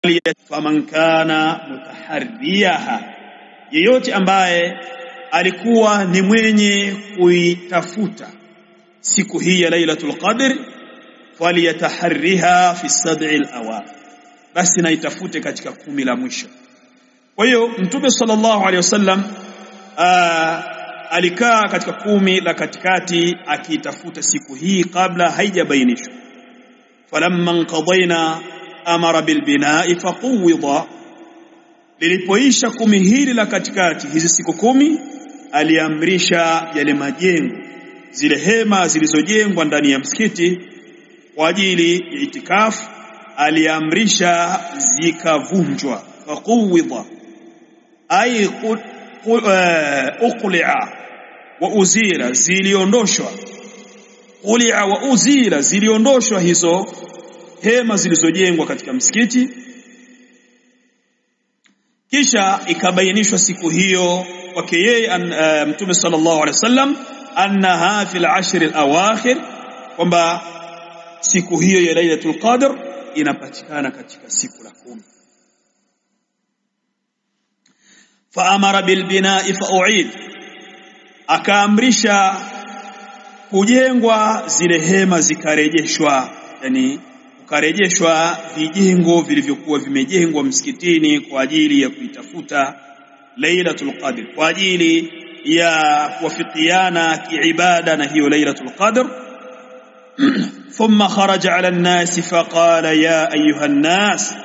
faman kana mutaharriyaha, yeyote ambaye alikuwa ni mwenye kuitafuta siku hii ya Lailatul Qadr, faliyataharriha fi sab'il awaqit, basi na itafute katika 10 la mwisho. Kwa hiyo Mtume sallallahu alaihi wasallam alikaa katika 10 la katikati akiitafuta siku hii kabla haijabainishwa. Falamma qadayna amara bil bina'i faquwida, lilipoisha 10 hili la katikati, hizi siku 10, aliamrisha yale majengo, zile hema zilizojengwa ndani ya msikiti kwa ajili ya itikafu, aliamrisha zikavunjwa. Faquwida ay uqli'a wa uzila, ziliondoshwa. Uqli'a wa uzila, ziliondoshwa hizo hema zilizojengwa katika msikiti. Kisha ikabainishwa siku hiyo kwake yeye Mtume sallallahu alaihi wasallam annaha fil ashr al awakhir, kwamba siku hiyo ya Lailatul Qadr inapatikana katika siku la 10. Fa amara bil bina'i fa u'id, akaamrisha kujengwa zile hema zikarejeshwa, yani ukarejeshwa vijengo vilivyokuwa vimejengwa msikitini kwa ajili ya kuitafuta Lailatul Qadr, kwa ajili ya kuwafikiana kiibada na hiyo Lailatul Qadr. Thumma kharaja ala an-nas faqala ya ayuha an-nas,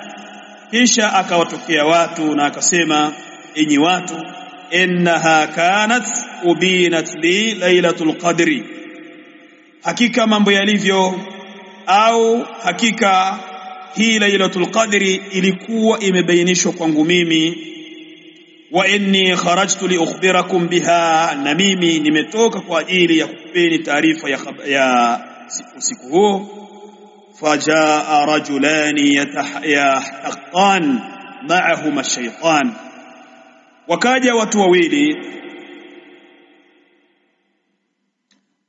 kisha akawatokea watu na akasema, enyi watu, innaha kanat ubinat li Lailatul Qadri, hakika mambo yalivyo, au hakika hii Lailatul Qadri ilikuwa imebainishwa kwangu mimi. Wa inni kharajtu li ukhbirakum biha, na mimi nimetoka kwa ajili ya kupeni taarifa ya siku huo. Fajaa rajulani yahtaqan ma'ahuma ash-shaytan, wakaja watu wawili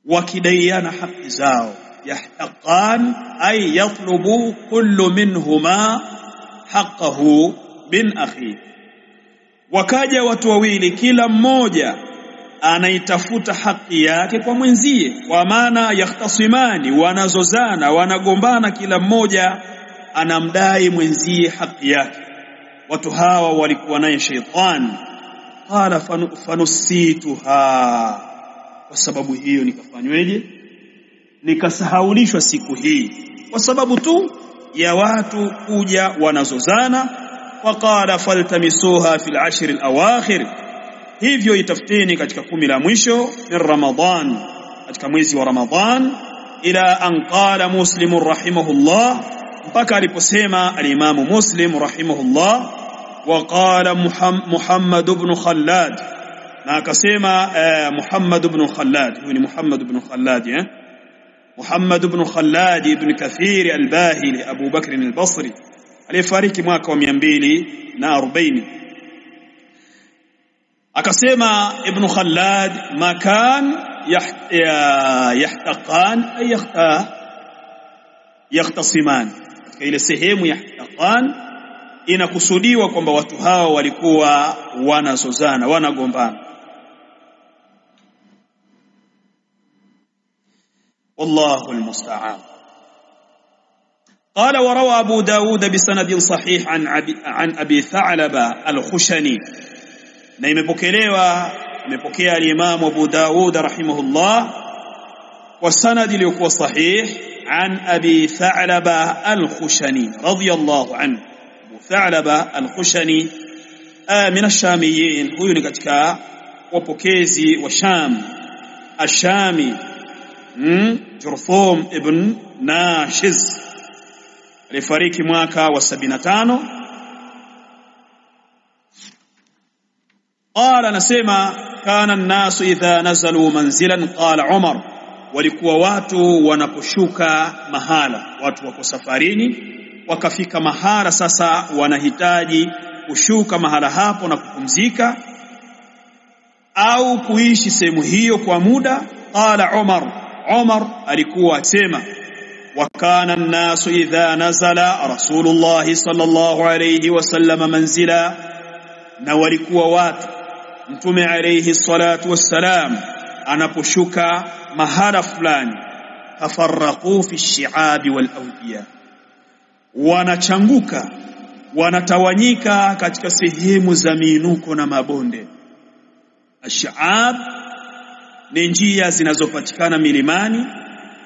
wakidaiana haki zao. Yahtaqan ay yatlubu kullu minhuma haqqahu bin akhi, wakaja watu wawili, kila mmoja anaitafuta haki yake kwa mwenzie, kwa maana yahtasimani, wanazozana, wanagombana, kila mmoja anamdai mwenzie haki yake. Watu hawa walikuwa naye shaytan. Qala fanusituha, kwa sababu hiyo nikafanyweje? Nikasahaulishwa siku hii kwa sababu tu ya watu kuja wanazozana. Waqala faltamisuha fil ashr al awakhir, hivyo itafuteni katika 10 la mwisho min Ramadhan, katika mwezi wa Ramadhan. Ila an qala Muslim rahimahullah, mpaka aliposema al-Imam Muslim rahimahullah, wa qala Muhammad ibn Khallad, na akasema Muhammad ibn Khallad, huyu ni Muhammad ibn Khallad, Muhammad ibn Khallad ibn Kathir al-Bahili Abu Bakr al-Basri, aliyefariki mwaka wa 240. Akasema Ibn Khallad, makan yahtaqan ay yahtasiman, katika ile sehemu yahtaqan inakusudiwa kwamba watu hao walikuwa wanazozana, wanagombana. والله المستعان. قال وروى أبو داود بسند صحيح عن أبي ثعلبة الخشني، na imepokea al-Imam Abu Daud rahimahullah kwa sanad iliyokuwa sahih an Abi Tha'laba al-Khushani radiyallahu anhu. Abu Tha'laba al-Khushani min ash-Shamiyin, huyu ni katika wapokezi wa Sham, ash-Shami, Jurthum ibn Nashiz, alifariki mwaka wa 75. Qala, nasema kana an-nasu idha nazalu manzilan, qala Umar, walikuwa watu wanaposhuka mahala, watu wako safarini wakafika mahala, sasa wanahitaji kushuka mahala hapo na kupumzika au kuishi sehemu hiyo kwa muda. Qala Umar alikuwa akisema, وكان الناس إذا نزل رسول الله صلى الله عليه وسلم منزلا نوالكوا watu mtume alayhi salatu wassalam anaposhuka mahala fulani tafarraqu fi ash-shi'ab wal awdiya wanachanguka wanatawanyika katika sehemu za miinuko na mabonde. Ash-shi'ab ni njia zinazopatikana milimani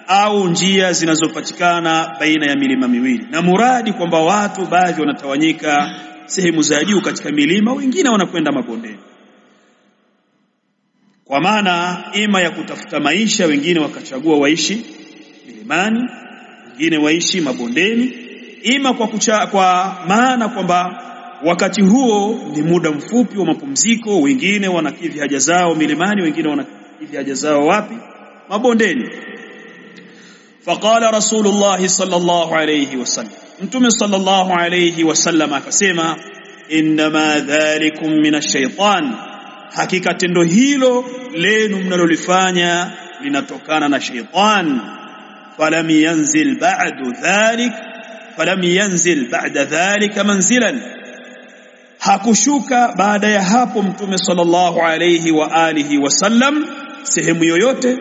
au njia zinazopatikana baina ya milima miwili, na muradi kwamba watu baadhi wanatawanyika sehemu za juu katika milima, wengine wanakwenda mabondeni, kwa maana ima ya kutafuta maisha. Wengine wakachagua waishi milimani, wengine waishi mabondeni, ima kwa maana kwamba wakati huo ni muda mfupi wa mapumziko. Wengine wanakidhi haja zao milimani, wengine wanakidhi haja zao wapi? Mabondeni. فقال رسول الله صلى الله عليه وسلم انتم صلى الله عليه وسلم akasema inma dhalikum min ash-shaytan, hakika tendo hilo lenu mnalolifanya linatokana na shaytan. falam yanzil ba'da dhalika manzilan, hakushuka baada ya hapo mtume sallallahu alayhi wa alihi wasallam sehemu yoyote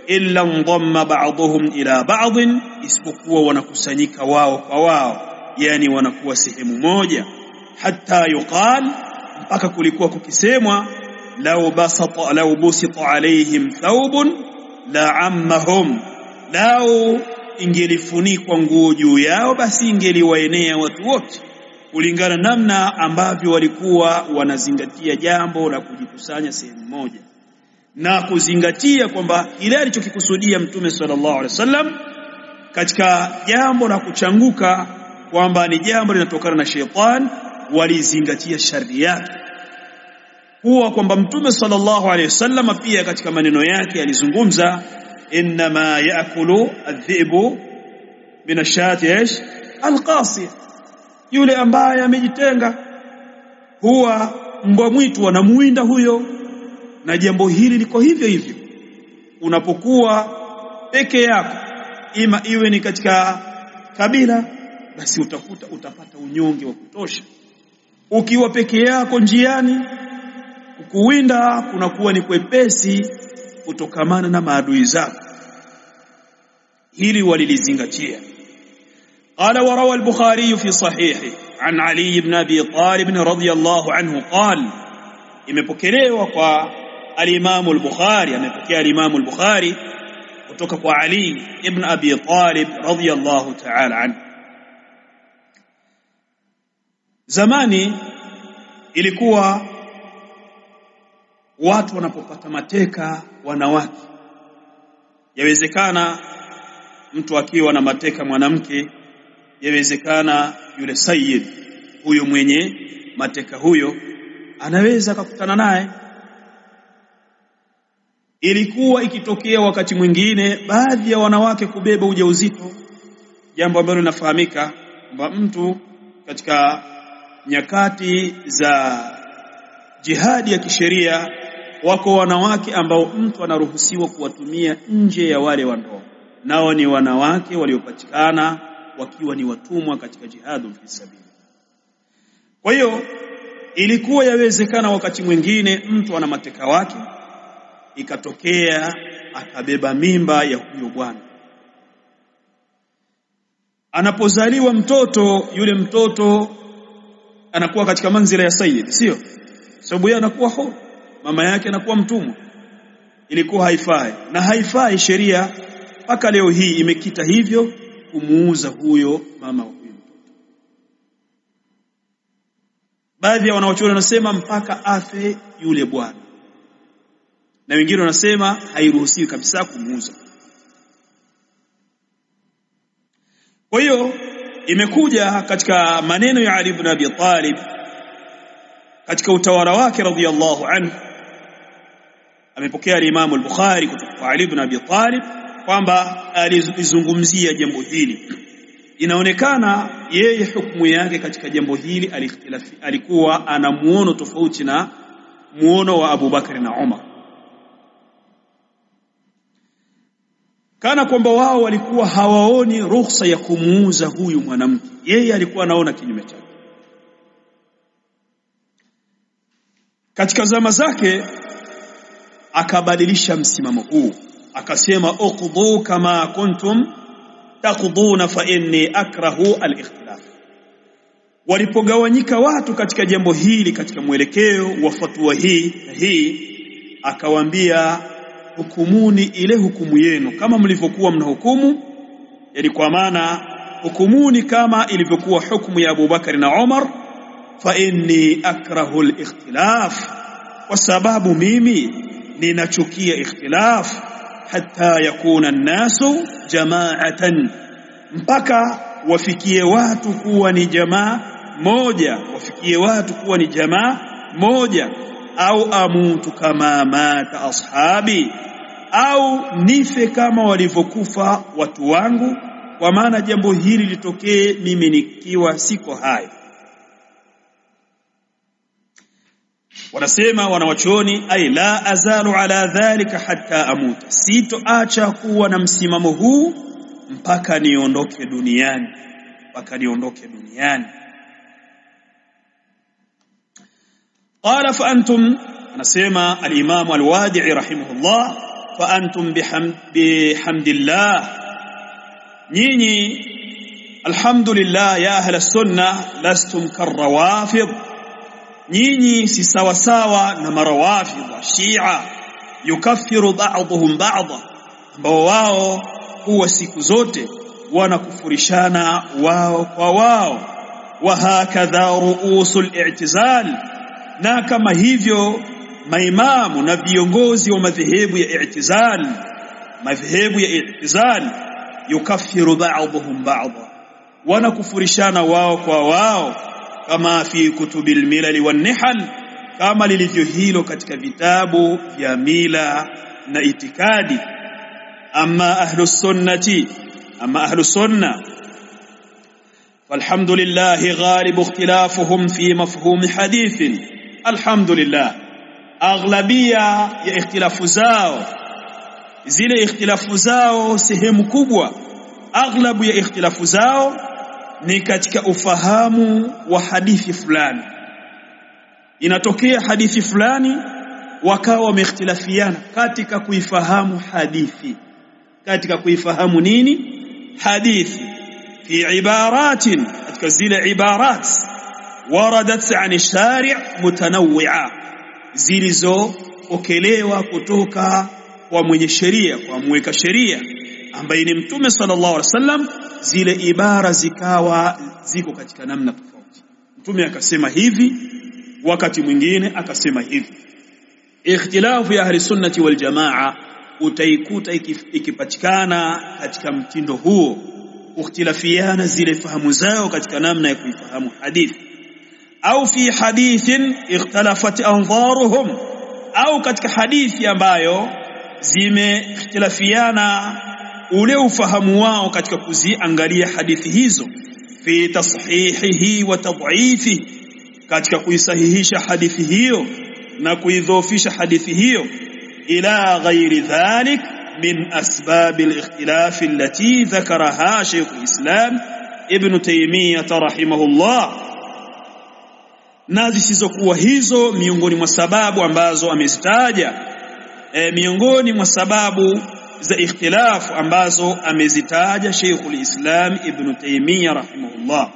illa ndamma ba'dhum ila ba'd, isipokuwa wanakusanyika wao kwa wao, yani wanakuwa sehemu moja. Hatta yuqal, mpaka kulikuwa kukisemwa law busita alayhim thawbun la'ammahum, lao ingelifunikwa nguo juu yao basi ingeliwaenea watu wote, kulingana namna ambavyo walikuwa wanazingatia jambo la kujikusanya sehemu moja na kuzingatia kwamba ile alichokikusudia mtume sallallahu alaihi wasallam katika jambo la kuchanguka kwamba ni jambo linatokana na shaytan. Walizingatia shari yake, huwa kwamba mtume sallallahu alaihi wasallam pia katika maneno yake alizungumza inma yaakulu adh-dhi'bu min ash-shati al-qasiya, yule ambaye amejitenga huwa mbwa mwitu wanamuinda huyo. Na jambo hili liko hivyo hivyo unapokuwa peke yako, ima iwe ni katika kabila, basi utapata unyonge wa kutosha. Ukiwa peke yako njiani, kukuwinda kunakuwa ni kwepesi kutokamana na maadui zako. Hili walilizingatia. Qala wa rawa al-Bukhari fi sahihi an Ali ibn Abi Talib radhiyallahu anhu qala, imepokelewa kwa al-Imam al-Bukhari, amepokea al-Imam al-Bukhari kutoka kwa Ali ibn Abi Talib radhiyallahu ta'ala anhu. Zamani ilikuwa watu wanapopata mateka wanawake, yawezekana mtu akiwa na mateka mwanamke, yawezekana yule sayyid huyo mwenye mateka huyo anaweza kukutana naye. Ilikuwa ikitokea wakati mwingine baadhi ya wanawake kubeba ujauzito, jambo ambalo linafahamika kwamba mtu katika nyakati za jihadi ya kisheria wako wanawake ambao mtu anaruhusiwa kuwatumia nje ya wale wa ndoa, nao ni wanawake waliopatikana wakiwa ni watumwa katika jihadu fi sabili. Kwa hiyo ilikuwa yawezekana wakati mwingine mtu ana mateka wake, ikatokea akabeba mimba ya huyo bwana. Anapozaliwa mtoto, yule mtoto anakuwa katika manzila ya sayyid, sio? Sababu yeye anakuwa huru, mama yake anakuwa mtumwa. Ilikuwa haifai, na haifai sheria mpaka leo hii imekita hivyo kumuuza huyo mama huyo mtoto. Baadhi ya wanawachuoni wanasema mpaka afe yule bwana, na wengine wanasema hairuhusiwi kabisa kumuuza. Kwa hiyo imekuja katika maneno ya Ali ibn Abi Talib katika utawala wake radhiyallahu anhu, amepokea al-Imam al-Bukhari kutoka kwa Ali ibn Abi Talib kwamba alizungumzia jambo hili. Inaonekana yeye hukumu yake katika jambo hili alikuwa ana muono tofauti na muono wa Abu Bakar na Umar. kana kwamba wao walikuwa hawaoni ruhusa ya kumuuza huyu mwanamke, yeye alikuwa anaona kinyume chake. Katika zama zake akabadilisha msimamo huu, akasema uqdu kama kuntum taqduna fa inni akrahu al-ikhtilaf. Walipogawanyika watu katika jambo hili, katika mwelekeo wa fatwa hii akawaambia hukumuni ile hukumu yenu kama mlivyokuwa mnahukumu, yani kwa maana hukumuni kama ilivyokuwa hukumu ya Abu Bakar na Umar, fa inni akrahu al-ikhtilaf, kwa sababu mimi ninachukia ikhtilaf, hatta yakuna an-nasu jama'atan, mpaka wafikie watu kuwa ni jamaa moja, wafikie watu kuwa ni jamaa moja, au amutu kama mata ashabi, au nife kama walivyokufa watu wangu, kwa maana jambo hili litokee mimi nikiwa siko hai. Wanasema wanawachuoni, ay la azalu ala dhalika hatta amuta, sitoacha kuwa na msimamo huu mpaka niondoke duniani, mpaka niondoke duniani. Qala fa antum, anasema al-Imam al-Wadi'i rahimahullah, fa antum bihamdillah, nyinyi alhamdulillah ya ahla sunnah lastum karrawafid, nyinyi si sawa sawa na marawafid wa Shia, yukaffiru ba'dhum ba'dha, ambao wao huwa siku zote wanakufurishana wao kwa wao. Wa hakadha ruusul i'tizal, na kama hivyo maimamu na viongozi wa madhehebu ya i'tizal, madhehebu ya i'tizal, yukaffiru ba'dhum ba'dha, wanakufurishana wao kwa wao, kama fi kutubil milal wan nihal, kama lilivyo hilo katika vitabu vya mila na itikadi. Amma ahlus sunnati, amma ahlus sunnah falhamdulillah ghalib ikhtilafuhum fi mafhum hadith. Alhamdulillah, aghlabia ya ikhtilafu zao, zile ikhtilafu zao sehemu kubwa, aghlabu ya ikhtilafu zao ni katika ufahamu wa hadithi fulani. Inatokea hadithi fulani wakawa wameikhtilafiana katika kuifahamu hadithi, katika kuifahamu nini? Hadithi. Fi ibaratin, katika zile ibarat waradat an shari' mutanawwi'a, zilizopokelewa kutoka kwa mwenye sheria, kwa mweka sheria ambaye ni Mtume sallallahu alaihi wasallam, zile ibara zikawa ziko katika namna tofauti. Mtume akasema hivi, wakati mwingine akasema hivi. Ikhtilafu ya ahli sunnati wal jamaa utaikuta ikipatikana katika mtindo huo, ukhtilafiana zile fahamu zao katika namna ya kuifahamu hadithi. Au fi hadithin ikhtalafat anzaruhum, au katika hadithi ambayo zimeikhtilafiana ule ufahamu wao katika kuziangalia hadithi hizo. Fi tashihihi wa tad'ifihi, katika kuisahihisha hadithi hiyo na kuidhoofisha hadithi hiyo. Ila ghairi dhalik min asbab al-ikhtilaf allati dhakaraha Shaykh al-Islam Ibn Taymiyyah rahimahullah, na zisizokuwa hizo miongoni mwa sababu ambazo amezitaja, miongoni mwa sababu za ikhtilaf ambazo amezitaja Shaykh al-Islam Ibn Taymiyyah rahimahullah.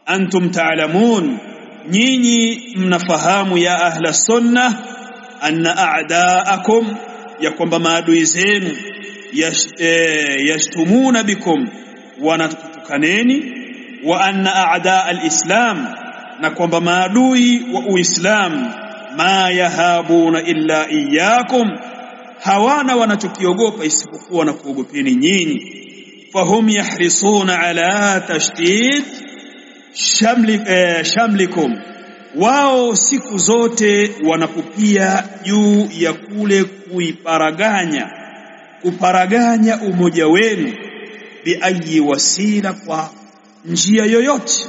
Antum ta'lamun, nyinyi mnafahamu ya ahla sunnah, anna a'daakum, ya kwamba maadui zenu, yashtumuna bikum, wanatukaneni, wa anna a'daa al-islam, na kwamba maadui wa Uislamu, ma yahabuna illa iyyakum, hawana wanachokiogopa isipokuwa na kuogopeni nyinyi. Fahum yahrisuna ala tashdid shamlikum, wao siku zote wanakupia juu ya kule kuparaganya umoja wenu, bi ayi wasila, kwa njia yoyote.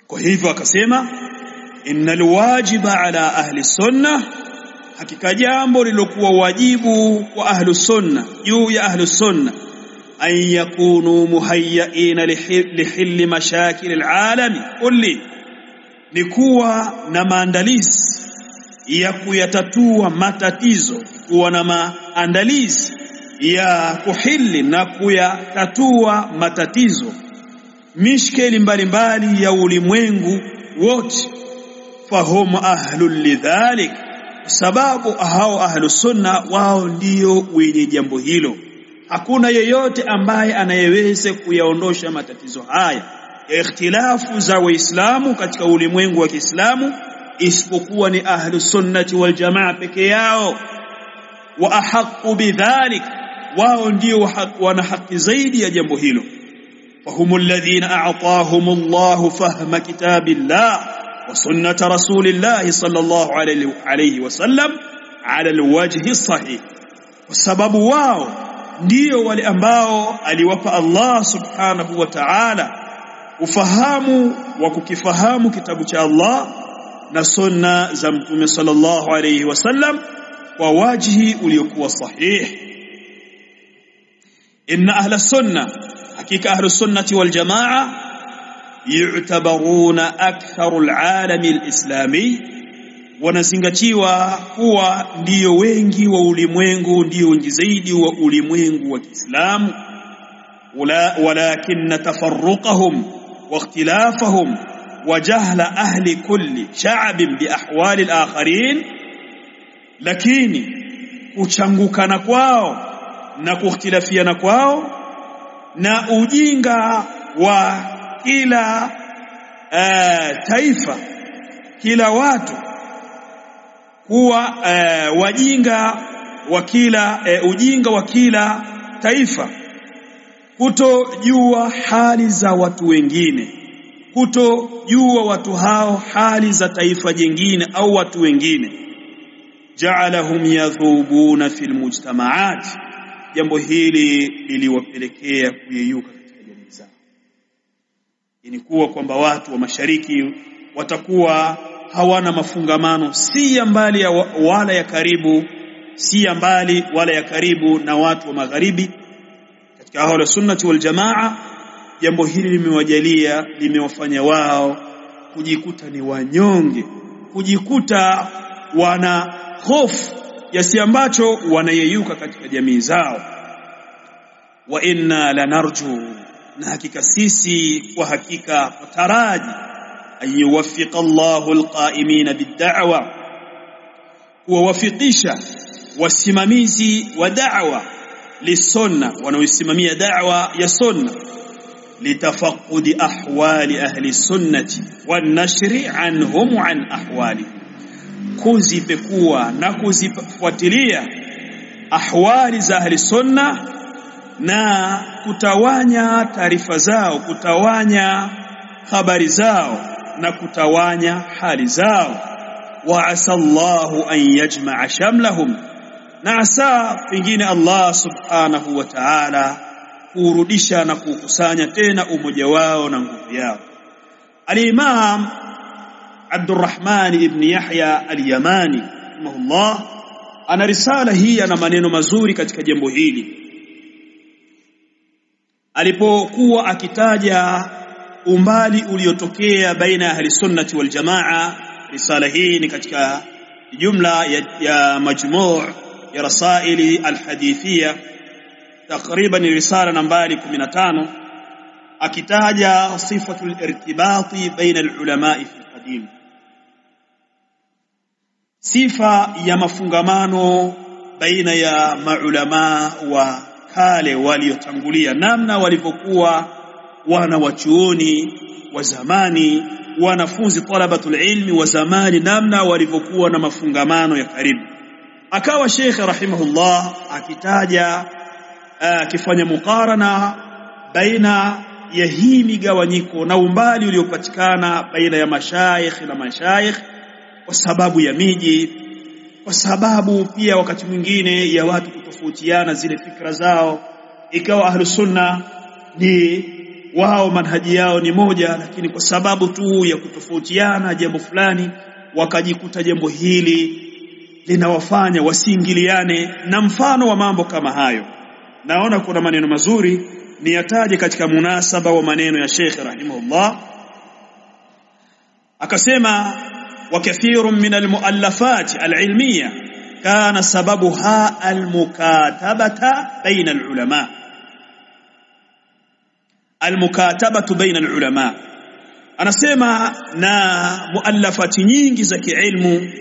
Kwa hivyo akasema innal wajiba ala ahli sunnah hakika jambo lilokuwa wajibu kwa ahlus sunna juu ya ahlus sunna an yakunu muhayyaina lihilli mashakil alalami kulli, ni kuwa na maandalizi ya kuyatatua matatizo, kuwa na maandalizi ya kuhili na kuyatatua matatizo mishkeli mbalimbali ya ulimwengu wote. Fahum ahlul lidhalik, sababu hao ahlus sunna wao ndio wenye jambo hilo. Hakuna yeyote ambaye anayeweza kuyaondosha matatizo haya ya ikhtilafu za waislamu katika ulimwengu wa Kiislamu isipokuwa ni ahlus sunnati wal jamaa peke yao. Wa ahqqu bidhalik, wao ndio wana haki zaidi ya jambo hilo. Fahumul ladhina a'tahumullahu fahma kitabillah wa sunnati rasulillah sallallahu alayhi wasallam ala alwajhi sahih, kwa sababu wao ndio wale ambao aliwapa Allah subhanahu wa ta'ala ufahamu wa kukifahamu kitabu cha Allah na sunna za mtume sallallahu alayhi wasallam kwa wajhi uliokuwa sahih. Inna ahla sunna, hakika ahlu sunnati wal jamaa yu'tabaruna aktharu al-alami al-islami, wanazingatiwa kuwa ndio wengi wa ulimwengu, ndio wengi zaidi wa ulimwengu wa Kiislamu. Walakin tafarruqahum wa ikhtilafahum wa jahla ahli kulli sha'bin bi ahwali al-akharin, lakini kuchangukana kwao na kukhtilafiana kwao na ujinga wa kila taifa, kila watu kuwa wajinga wa kila ujinga wa kila taifa, kutojua hali za watu wengine, kutojua watu hao hali za taifa jingine au watu wengine. Ja'alahum yadhubuna fil mujtamaat, jambo hili liliwapelekea kuyeyuka katika jamii zao. Ni kuwa kwamba watu wa mashariki watakuwa hawana mafungamano si ya mbali ya wala ya karibu, si ya mbali wala ya karibu na watu wa magharibi. Katika ahlu sunnati wal jamaa, jambo hili limewajalia, limewafanya wao kujikuta ni wanyonge, kujikuta wana hofu yasi ambacho wanayeyuka katika jamii zao. Wa inna lanarju, na hakika sisi kwa hakika tutaraji an yuwaffiqa Allahu alqa'imina bid-da'wa, kuwafikisha wasimamizi wa da'wa lisunna, wanaoisimamia da'wa ya sunna, litafaqqudi ahwali ahli sunnati wan nashri anhum an ahwali, kuzipekua na kuzifuatilia ahwali za ahli sunna na kutawanya taarifa zao, kutawanya habari zao na kutawanya hali zao. Wa asallahu an yajma'a shamlahum, na asa pengine Allah subhanahu wa ta'ala kurudisha na kukusanya tena umoja wao na nguvu yao. Al-Imam Abdurrahman ibn Yahya al-Yamani rahimahullah ana risala hii, ana maneno mazuri katika jambo hili. Alipokuwa akitaja umbali uliotokea baina ya ahli sunnati wal jamaa, risala hii ni katika jumla ya majmuu' ya rasaili al-hadithia, takriban risala nambari 15, akitaja sifatul irtibati baina al-ulama fi al-qadim, sifa ya mafungamano baina ya maulama wa kale waliotangulia, namna walivyokuwa wana wachuoni wa zamani, wanafunzi talabatul ilmi wa zamani, namna walivyokuwa na mafungamano ya karibu. Akawa Sheikh rahimahullah akitaja akifanya mukarana baina ya hii migawanyiko na umbali uliopatikana baina ya mashaikh na mashaikh, kwa sababu ya miji, kwa sababu pia wakati mwingine ya watu kutofautiana zile fikra zao. Ikawa ahlus sunna ni wao manhaji yao ni moja, lakini kwa sababu tu ya kutofautiana jambo fulani wakajikuta jambo hili linawafanya wasiingiliane na mfano wa mambo kama hayo. Naona kuna maneno mazuri niyataje katika munasaba wa maneno ya Sheikh rahimahullah. Akasema wa kathirun min almuallafat alilmiyya kana sababuha almukatabata baina alulama. Almukatabatu baina alulama, anasema na muallafati nyingi za kiilmu,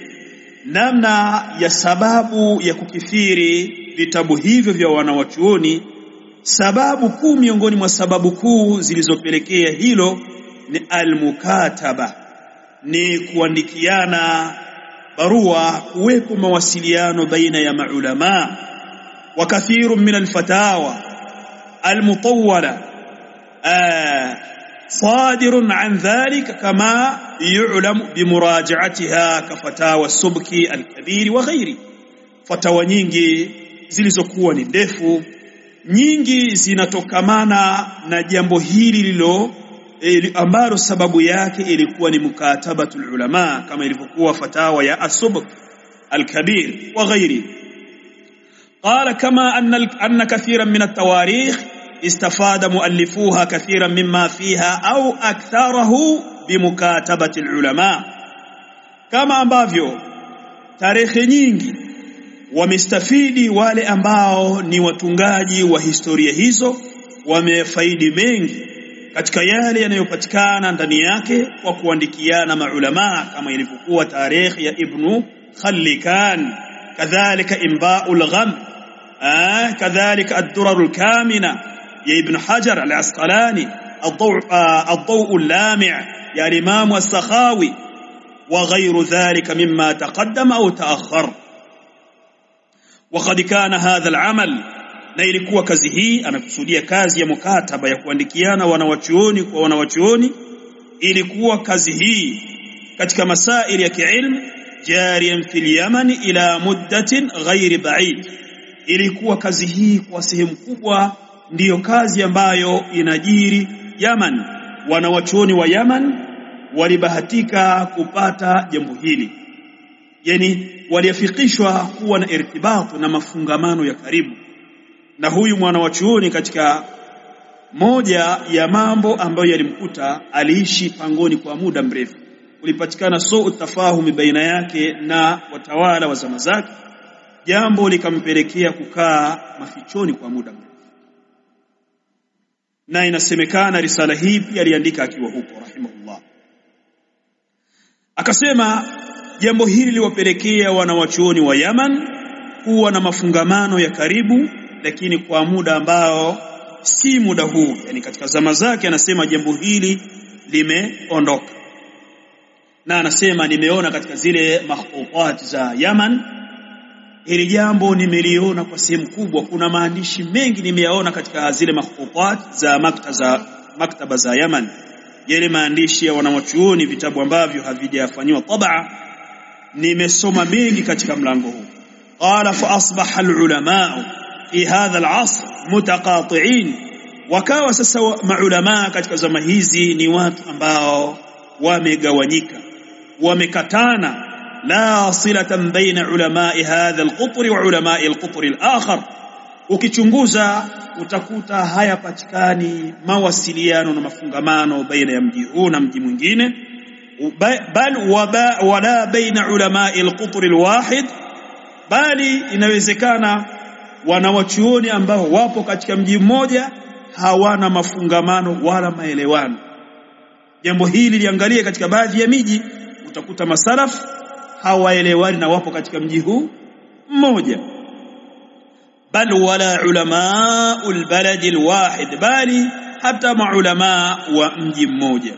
namna ya sababu ya kukithiri vitabu hivyo vya wanawachuoni, sababu kuu miongoni mwa sababu kuu zilizopelekea hilo ni almukataba, ni kuandikiana barua, kuwepo mawasiliano baina ya maulama. Wa kathirun min alfatawa almutawwala صادر عن ذلك كما يعلم بمراجعتها كفتاوى السبكي الكبير وغيره. Fatawa nyingi zilizokuwa ni ndefu, nyingi zinatokamana na jambo hili lilo ambalo sababu yake ilikuwa ni mukatabatul ulama, kama ilivyokuwa fatawa ya as-subk al-kabir wa ghairi. Qala kama anna kathiran min at-tawarikh استفاد مؤلفوها كثيرا مما فيها أو أكثره بمكاتبة العلماء. كما ambavyo tarehe nyingi wamestafidi wale ambao ni watungaji wa historia hizo, wamefaidi mengi katika yale yanayopatikana ndani yake kwa kuandikiana maulama, kama ilivyokuwa tarehe ya Ibn Khallikan, kadhalika Imba'ul Gham, kadhalika Ad-Durar al-Kamina يا ابن حجر العسقلاني، الضوء اللامع يا الإمام السخاوي، وغير ذلك مما تقدم أو تأخر. وقد كان هذا العمل، na ilikuwa kazi hii, anakusudia kazi ya mukataba ya kuandikiana wanawachuoni kwa wanawachuoni, ilikuwa kazi hii katika masaili ya kiilmu jariyan fil Yaman ila muddatin ghairi ba'id. Ilikuwa kazi hii kwa sehemu kubwa ndiyo kazi ambayo inajiri Yaman. Wanawachuoni wa Yaman walibahatika kupata jambo hili, yani waliafikishwa kuwa na irtibatu na mafungamano ya karibu na huyu mwanawachuoni. Katika moja ya mambo ambayo yalimkuta, aliishi pangoni kwa muda mrefu, ulipatikana suu tafahumi baina yake na watawala wa zama zake, jambo likampelekea kukaa mafichoni kwa muda mrefu. Na inasemekana risala hii pia aliandika akiwa huko rahimahullah. Akasema jambo hili liwapelekea wanawachuoni wa Yaman kuwa na mafungamano ya karibu, lakini kwa muda ambao si muda huu, yani katika zama zake. Anasema jambo hili limeondoka, na anasema nimeona katika zile makhtutat za Yaman, hili jambo nimeliona kwa sehemu kubwa. Kuna maandishi mengi nimeyaona katika zile makhtutat za maktaba za Yaman, yale maandishi ya wanawachuoni, vitabu ambavyo havijafanywa tabaa. Nimesoma mengi katika mlango huu. Qala fa asbaha alulama fi hadha alasr mutaqati'in, wakawa sasa maulama katika zama hizi ni watu ambao wamegawanyika, wamekatana. لا صلة بين علماء هذا القطر وعلماء القطر الآخر. ukichunguza utakuta hayapatikani mawasiliano na mafungamano baina ya mji huu na mji mwingine, bal wala baina ulama al-qutr al-wahid, bali inawezekana wanawachuoni ambao wapo katika mji mmoja hawana mafungamano wala maelewano. Jambo hili liangalie katika baadhi ya miji, utakuta masalaf hawaelewani na wapo katika mji huu mmoja. Bal wala ulama albalad alwahid, bali hata maulama wa mji mmoja.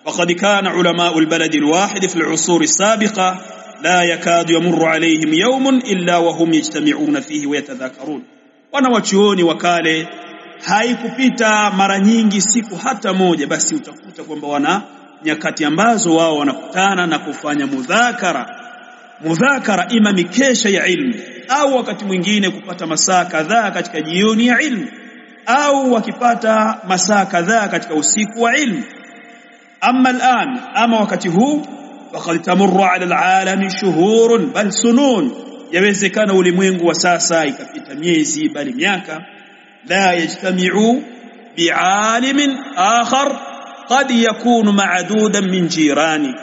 Waqad kana ulama albalad alwahid fi al'usur as-sabiqa la yakadu yamurru alayhim yawmun illa wa hum yajtami'una fihi wa yatadhakarun. Wanawachuoni wakale haikupita mara nyingi siku hata moja basi utakuta kwamba wana nyakati ambazo wao wanakutana na kufanya mudhakara ima mikesha ya ilmu, au wakati mwingine kupata masaa kadhaa katika jioni ya ilmu, au wakipata masaa kadhaa katika usiku wa ilmu. Ama al'an, ama wakati huu, faqad tamurru ala alalami shuhurun bal sunun, yawezekana ulimwengu wa sasa ikapita miezi bali miaka. La yajtami'u bi'alimin akhar qad yakunu ma'dudan min jirani,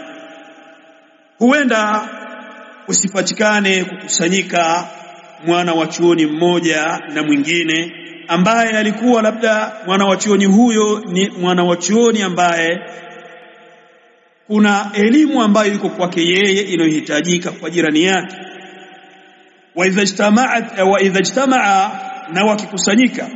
huenda usipatikane kukusanyika mwana wa chuoni mmoja na mwingine ambaye alikuwa labda mwana wa chuoni huyo ni mwana wa chuoni ambaye kuna elimu ambayo iko kwake yeye inayohitajika kwa jirani yake. Wa idha ijtama'a, na wakikusanyika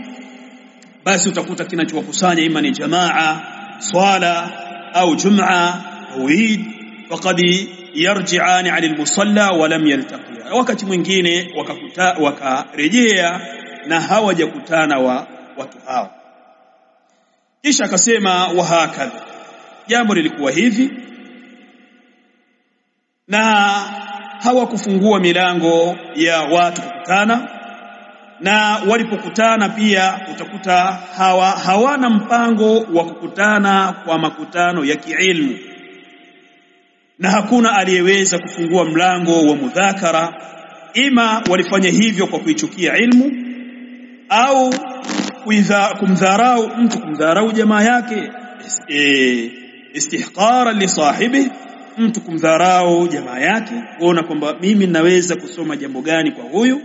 basi utakuta kinachowakusanya ima ni jamaa, swala au jum'a au Eid, faqad yarji'ani 'ala al-musalla wa lam yaltaqiya. Wakati mwingine wakarejea na hawajakutana watu hao. Kisha akasema wa hakadha, jambo lilikuwa hivi, na hawakufungua milango ya watu kukutana, na walipokutana pia utakuta hawana mpango wa kukutana kwa makutano ya kiilmu, na hakuna aliyeweza kufungua mlango wa mudhakara. Ima walifanya hivyo kwa kuichukia ilmu au kumdharau mtu, kumdharau jamaa yake, istihqara li sahibi, mtu kumdharau jamaa yake kuona kwamba mimi naweza kusoma jambo gani kwa huyu.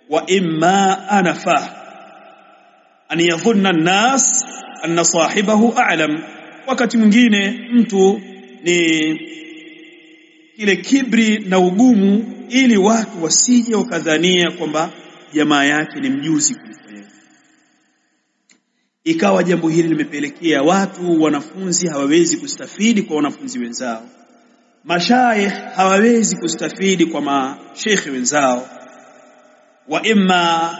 Wa imma anafa an yadhunna an-nas anna sahibahu a'lam, wakati mwingine mtu ni kile kibri na ugumu ili watu wasije wakadhania kwamba jamaa yake ni mjuzi kuliko yeye. Ikawa jambo hili limepelekea wanafunzi hawawezi kustafidi kwa wanafunzi wenzao, mashayikh hawawezi kustafidi kwa mashekhi wenzao. Wa imma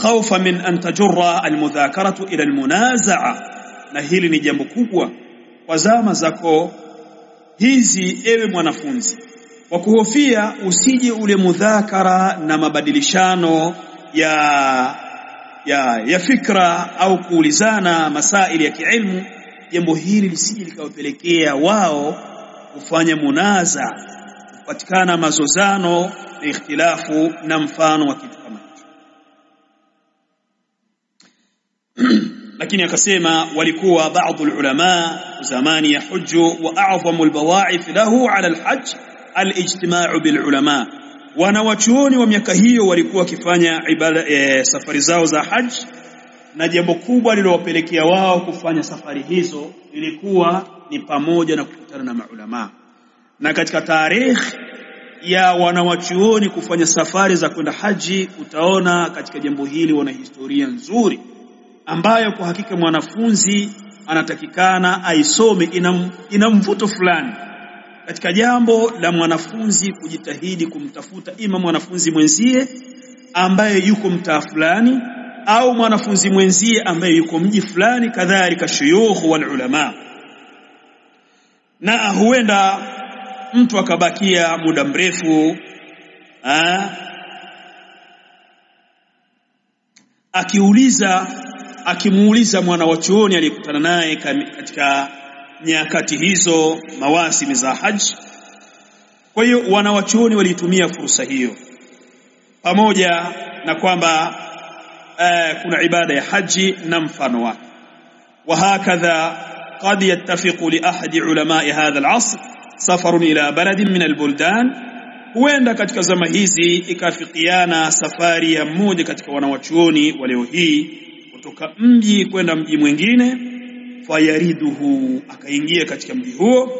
khawfa min an tajurra almudhakaratu ila almunaza'a, na hili ni jambo kubwa kwa zama zako hizi ewe mwanafunzi, kwa kuhofia usije ule mudhakara na mabadilishano ya fikra au kuulizana masaili ya kiilmu, jambo hili lisije likawapelekea wao kufanya munaza, kupatikana mazozano na ikhtilafu na mfano wa kitu kama hicho. Lakini akasema walikuwa baadhi ulama zamani yahujju wa a'zamu albawa'if lahu 'ala alhajj alijtima'u bilulama, wanawachuoni wa miaka hiyo walikuwa wakifanya ibada safari zao za haji, na jambo kubwa lililowapelekea wao kufanya safari hizo ilikuwa ni pamoja na kukutana na maulama. Na katika tarehe ya wanawachuoni kufanya safari za kwenda haji, utaona katika jambo hili wana historia nzuri ambayo kwa hakika mwanafunzi anatakikana aisome. Ina mvuto fulani katika jambo la mwanafunzi kujitahidi kumtafuta ima mwanafunzi mwenzie ambaye yuko mtaa fulani au mwanafunzi mwenzie ambaye yuko mji fulani, kadhalika shuyukh wal ulama. Na huenda mtu akabakia muda mrefu akimuuliza mwana wa chuoni aliyekutana naye katika nyakati hizo mawasimi za haji. Kwa hiyo wanawachuoni walitumia fursa hiyo, pamoja na kwamba kuna ibada ya haji na mfano wake. Wa hakadha qad yattafiqu li ahadi ulama'i hadha al-'asr safarun ila baladin min al-buldan, huenda katika zama hizi ikafikiana safari ya mmoja katika wanawachuoni wa leo hii kutoka mji kwenda mji mwingine, fayariduhu, akaingia katika mji huo,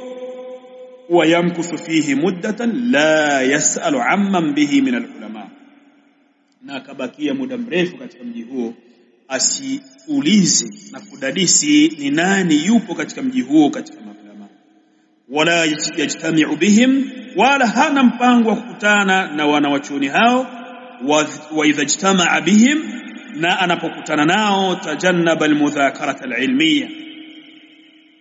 wa yamkuthu fihi muddatan la yasalu amman bihi min alulama, na akabakia muda mrefu katika mji huo, asiulize na kudadisi ni nani yupo katika mji huo katika maulama. Wala yajtami'u bihim, wala hana mpango wa kukutana na wanawachuoni hao. Wa idha ijtama'a bihim, na anapokutana nao, tajannaba almudhakarata alilmiyya,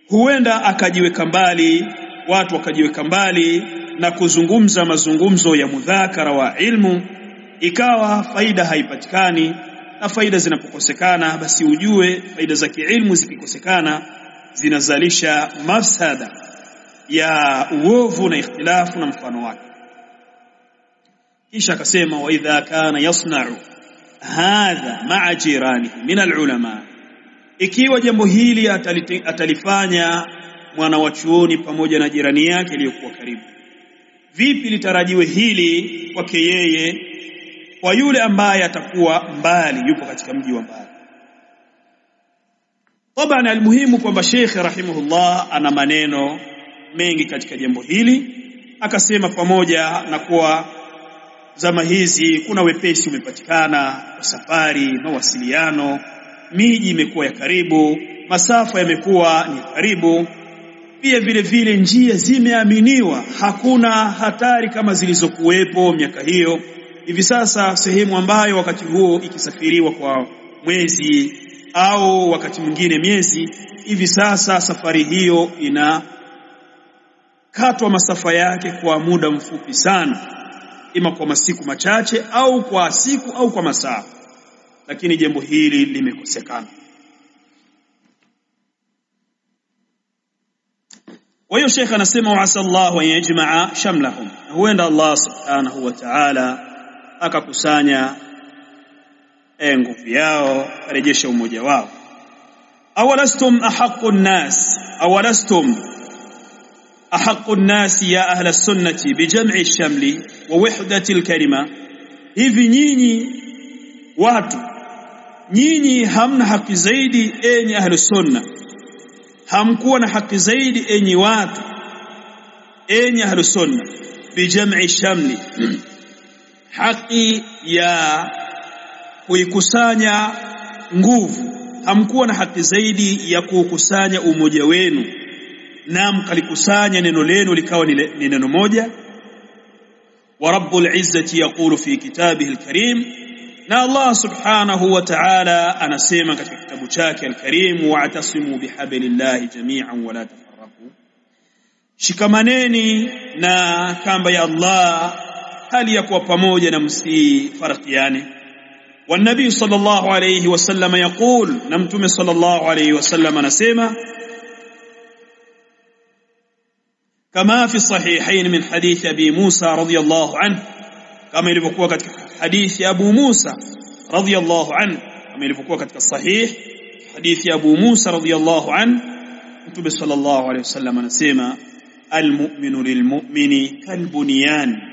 huenda akajiweka mbali, watu wakajiweka mbali na kuzungumza mazungumzo ya mudhakara wa ilmu, ikawa faida haipatikani. Na faida zinapokosekana, basi ujue faida za kiilmu zikikosekana zinazalisha mafsada ya uovu na ikhtilafu na mfano wake. Kisha akasema wa idha kana yasna'u hadha ma'a jiranihi min al-ulama, ikiwa jambo hili atalifanya mwana wa chuoni pamoja na jirani yake aliyokuwa karibu, vipi litarajiwe hili kwake yeye kwa yule ambaye atakuwa mbali, yupo katika mji wa mbali? Tabana almuhimu kwamba Sheikh rahimahullah ana maneno mengi katika jambo hili. Akasema pamoja na kuwa zama hizi kuna wepesi umepatikana kwa safari, mawasiliano, miji imekuwa ya karibu, masafa yamekuwa ni karibu, pia vile vile njia zimeaminiwa, hakuna hatari kama zilizokuwepo miaka hiyo. Hivi sasa sehemu ambayo wakati huo ikisafiriwa kwa mwezi au wakati mwingine miezi, hivi sasa safari hiyo inakatwa masafa yake kwa muda mfupi sana, ima kwa masiku machache au kwa siku au kwa masaa. Lakini jambo hili limekosekana. Kwa hiyo Sheikh anasema wa asallahu an yajma'a shamlahum, huenda Allah subhanahu wa ta'ala akakusanya nguvu yao, arejesha umoja wao. Awalastum ahaqqun nas ya ahla as-sunnati bijam'i ash-shamli wa wahdati al-kalima, hivi nyinyi watu, nyinyi hamna haki zaidi enyi ahli sunna, hamkuwa na haki zaidi enyi watu, enyi ahli sunna, bijam'i ash-shamli, haki ya kuikusanya nguvu, hamkuwa na haki zaidi ya kukusanya umoja wenu na mkalikusanya neno lenu likawa ni neno moja. Wa rabbul izzati yaqulu fi kitabihi al-karim, na Allah subhanahu wa ta'ala anasema katika kitabu chake al-karim, wa'tasimu bihablillahi jami'an wa la tafarraqu, shikamaneni na kamba ya Allah hali ya kuwa pamoja na msifarikiane. والنبي صلى الله عليه وسلم يقول, نمتم صلى الله عليه وسلم نسيما كما في الصحيحين من حديث أبي موسى رضي الله عنه, كما يلفقوا كتك حديث أبو موسى رضي الله عنه, كما يلفقوا كتك الصحيح حديث أبو موسى رضي الله عنه, نمتم صلى الله عليه وسلم نسيما المؤمن للمؤمن كالبنيان,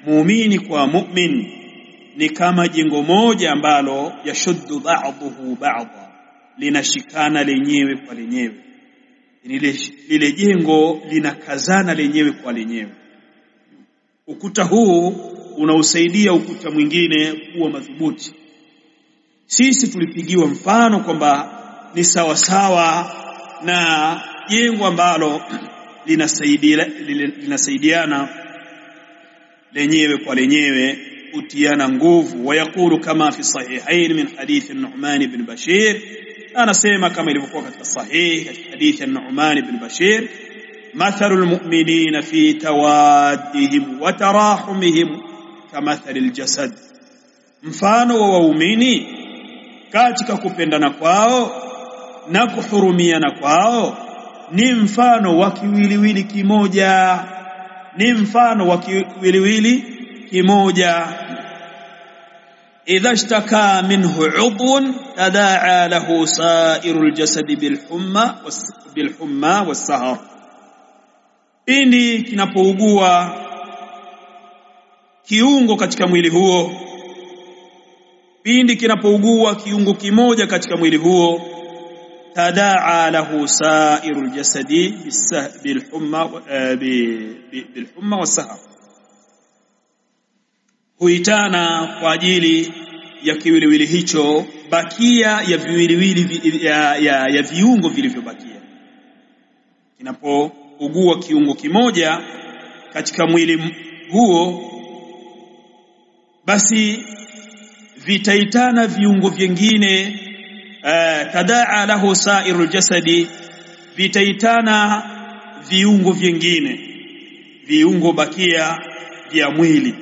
muumini kwa mu'min ni kama jengo moja ambalo yashuddu ba'dahu ba'dha, linashikana lenyewe kwa lenyewe. Lile jengo linakazana lenyewe kwa lenyewe. Ukuta huu unausaidia ukuta mwingine kuwa madhubuti. Sisi tulipigiwa mfano kwamba ni sawa sawa na jengo ambalo linasaidiana lenyewe kwa lenyewe, utiana nguvu. Wayakulu kama fi sahihain min hadith an-Nu'man ibn Bashir, anasema kama ilivyokuwa katika sahih katika hadith an-Nu'man ibn Bashir, mathalul mu'minina fi tawaddihim wa tarahumihim kamathalil jasad, mfano wa waumini katika kupendana kwao na kuhurumiana kwao ni mfano wa kiwiliwili kimoja, ni mfano wa kiwiliwili kimoja. idha ishtaka minhu 'udhun tadaa lahu sa'irul jasadi bilhumma was-sahar, pindi kinapougua kiungo katika mwili huo, pindi kinapougua kiungo kimoja katika mwili huo, tadaa lahu sa'irul jasadi bilhumma was-sahar, huitana kwa ajili ya kiwiliwili hicho bakia ya viwiliwili ya viungo vilivyobakia. Kinapougua kiungo kimoja katika mwili huo, basi vitaitana viungo vingine, tadaa lahu sa'irul jasadi, vitaitana viungo vingine, viungo bakia vya mwili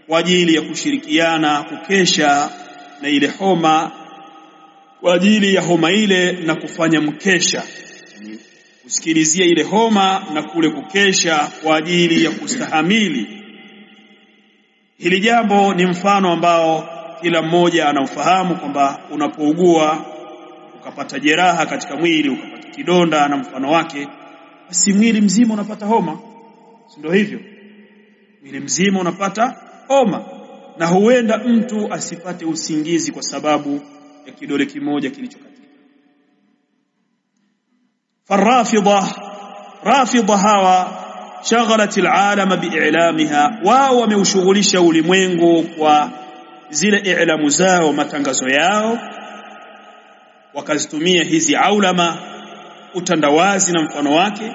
kwa ajili ya kushirikiana kukesha na ile homa, kwa ajili ya homa ile na kufanya mkesha, kusikilizia ile homa na kule kukesha kwa ajili ya kustahamili. Hili jambo ni mfano ambao kila mmoja anaufahamu kwamba unapougua ukapata jeraha katika mwili, ukapata kidonda na mfano wake, basi mwili mzima unapata homa. Si ndio hivyo? Mwili mzima unapata homa, na huenda mtu asipate usingizi kwa sababu ya kidole kimoja kilichokatika. Rafidha hawa shaghalat al'alama bi'ilamiha, wao wameushughulisha ulimwengu kwa zile i'lamu zao, matangazo yao, wakazitumia hizi aulama, utandawazi na mfano wake,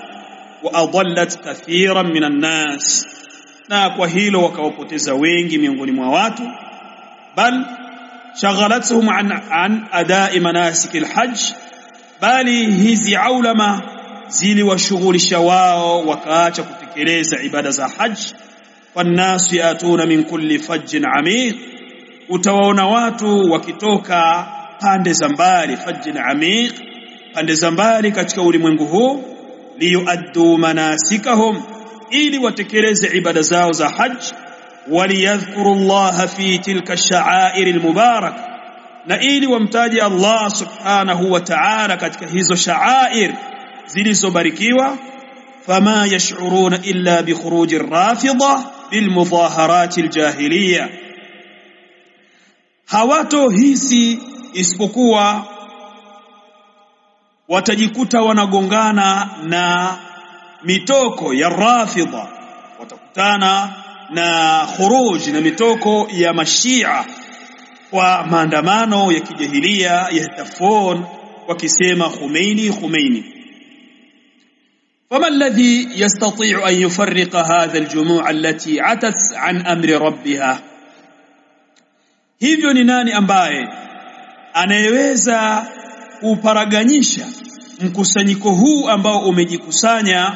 wa adallat kathiran minan nas, na kwa hilo wakawapoteza wengi miongoni mwa watu. Bal shaghalatuhum an adai manasik alhajj, bali hizi aulama ziliwashughulisha wao wakaacha kutekeleza ibada za haji. Wannasu yatuna min kulli fajjin amiq, utawaona watu wakitoka pande za mbali, fajjin amiq, pande za mbali katika ulimwengu huu, liyuaddu manasikahum, ili watekeleze ibada zao za haji, waliyadhkuru Allah fi tilka ash-sha'air al-mubarak, na ili wamtaje Allah subhanahu wa ta'ala katika hizo sha'air zilizobarikiwa. Fama yash'uruna illa bi khuruji ar-rafidha bil mudaharat al-jahiliya, hawato hisi isipokuwa watajikuta wanagongana na mitoko ya rafidha, watakutana na khuruj na mitoko ya mashia kwa maandamano ya kijahilia, yahtafun wakisema Khomeini. فما الذي يستطيع أن يفرق هذا الجموع التي عتت عن أمر ربها؟ hivyo ni nani ambaye anayeweza kuparaganyisha mkusanyiko huu ambao umejikusanya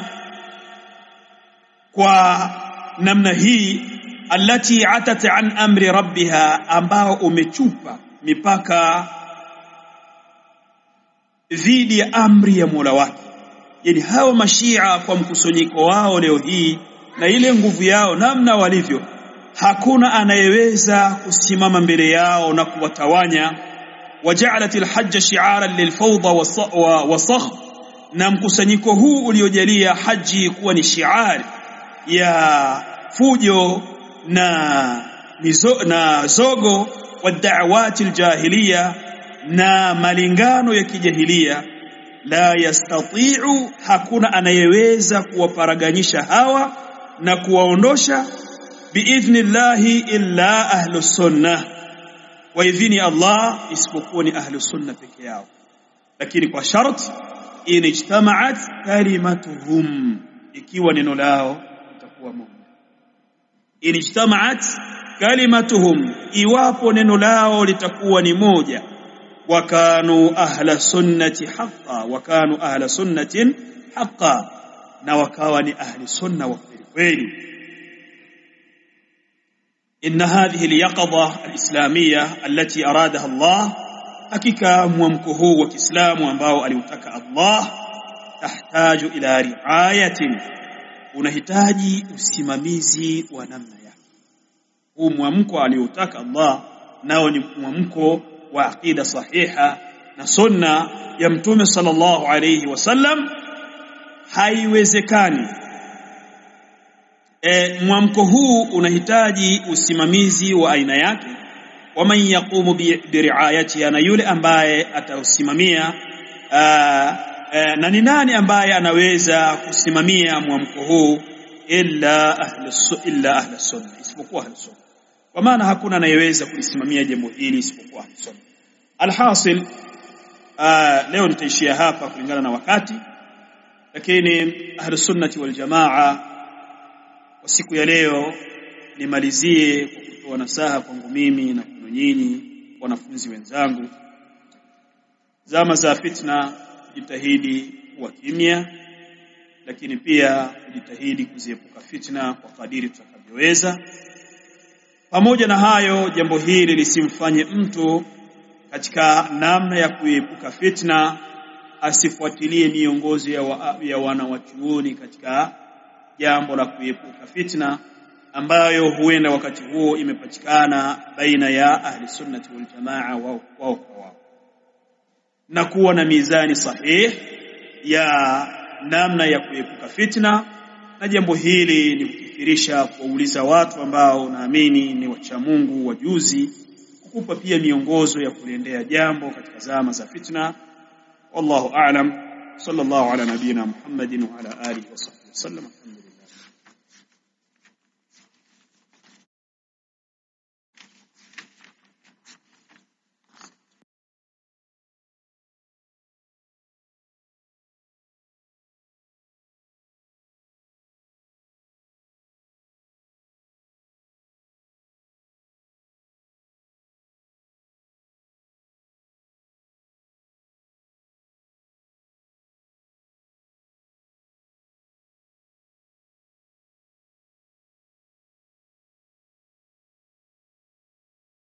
kwa namna hii, allati atat an amri rabbiha, ambao umechupa mipaka dhidi ya amri ya Mola wake. Yani hao mashia kwa mkusanyiko wao leo hii na ile nguvu yao namna walivyo, hakuna anayeweza kusimama mbele yao na kuwatawanya. Waja'alatil hajj shi'aran lilfawda wasakh, na mkusanyiko huu uliojalia haji kuwa ni shi'ar ya fujo na zogo, wa da'awati aljahiliya, na malingano ya kijahilia. La yastati'u, hakuna anayeweza kuwaparaganyisha hawa na kuwaondosha biidhnillahi illa ahlus sunnah, wa idhini Allah, isipokuwa ni ahlus sunnah peke yao. Lakini kwa sharti, in ijtama'at kalimatuhum, ikiwa neno lao litakuwa moja. In ijtama'at kalimatuhum, iwapo neno lao litakuwa ni moja. وكانوا أهل سنة حقا، وكانوا أهل سنة حقا، na wakawa ni ahli sunna wa kweli. إن هذه اليقظة الإسلامية التي أرادها الله، hakika mwamko huu wa Kiislamu ambao aliutaka Allah, tahtaju ila riayatin, unahitaji usimamizi wa namna yake. Huu mwamko aliutaka Allah nao ni mwamko wa aqida sahiha na sunna ya Mtume sallallahu alayhi wasallam. Haiwezekani. Mwamko huu unahitaji usimamizi wa aina yake. Wa man yaqumu bi riayati, na yule ambaye atausimamia, na ni nani ambaye anaweza kusimamia mwamko huu? Illa ahli sunna, isipokuwa ahli sunna. Kwa maana hakuna anayeweza kulisimamia jambo hili isipokuwa ahli sunna. Alhasil, leo nitaishia hapa kulingana na wakati, lakini ahli sunnati wal jamaa kwa siku ya leo nimalizie kwa kutoa nasaha kwangu mimi na kwa nyinyi wanafunzi wenzangu. Zama za fitna, jitahidi kuwa kimya, lakini pia jitahidi kuziepuka fitna kwa kadiri tutakavyoweza. Pamoja na hayo, jambo hili lisimfanye mtu katika namna ya kuepuka fitna asifuatilie miongozo ya wanawachuoni katika jambo la kuepuka fitna ambayo huenda wakati huo imepatikana baina ya ahli sunnati wal jamaa wao, na kuwa na mizani sahihi ya namna ya kuepuka fitna. Na jambo hili ni kufikirisha kuuliza watu ambao naamini ni wacha Mungu wajuzi, kukupa pia miongozo ya kuendea jambo katika zama za fitna. Wallahu a'lam. Sallallahu ala nabina Muhammadin wa ala alihi wa sahbihi wasallam.